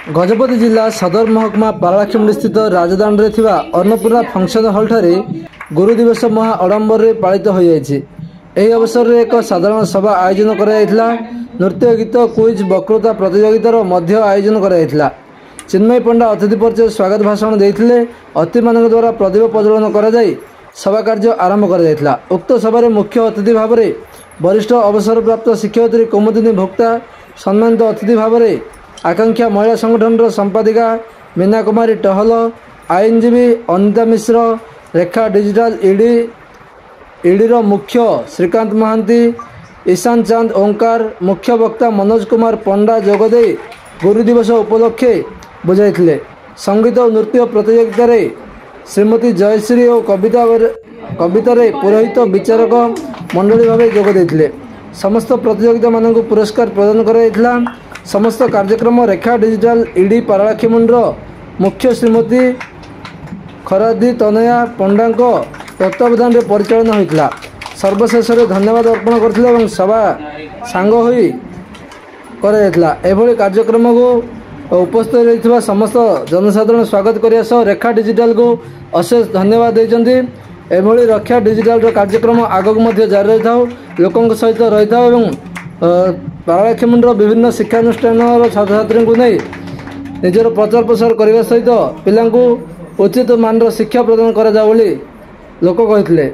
गजपति जिला सदर महकुमा पारलाखेमुंडी स्थित राजदाण्डे थिबा अन्नपूर्णा फंक्शन हॉल ठारे गुरु दिवस महा आडंबर पालित हो जायछि। एही अवसर में एक साधारण सभा आयोजन करा नृत्य गीत क्विज वक्तृता प्रतियोगितार मध्य आयोजन करा। चिन्मय पंडा अतिथि परिचय स्वागत भाषण देते। अतिथि मान द्वारा प्रदीप प्रज्वलन कर सभा कार्य आरंभ कर उक्त सभा मुख्य अतिथि भाव में वरिष्ठ अवसरप्राप्त शिक्षयित्री कुमुदिनी भोक्ता, सम्मानित अतिथि भाव में आकांक्षा महिला संगठन संपादिका मीना कुमारी टहल, आईनजीवी अनिता मिश्र, रेखा डिजिटल ईडी मुख्य श्रीकांत महांती, ईशान चांद ओंकार, मुख्य वक्ता मनोज कुमार पंडा जोगदे गुरु दिवस उपलक्षे बुझाई। संगीत और नृत्य प्रतियोगिता श्रीमती जयश्री और कवितार पुरोहित विचारक मंडली भाव जोगदे। समस्त प्रतियोगिता मानक पुरस्कार प्रदान कराइथिला। समस्त कार्यक्रम रेखा डिजिटल ईडी पारलाखेमुंडी मुख्य श्रीमती खरादी तनया पंडा तत्वावधान में परिचालन होता। सर्वशेष धन्यवाद अर्पण करते सभा सांग होई कराइथिला। एभली कार्यक्रम को उपस्थित रही समस्त जनसाधारण स्वागत करने सह रेखा डिजिटल को अशेष धन्यवाद देते। एभली रेखा डिजिटल कार्यक्रम आगक जारी रही था, लोकों सहित रही था और पारलाखेमुंडी विभिन्न शिक्षानुष्ठान छात्र छात्री को नहीं निजर प्रचार प्रसार करने सहित पिला उचित मान शिक्षा प्रदान करा लोक कहते।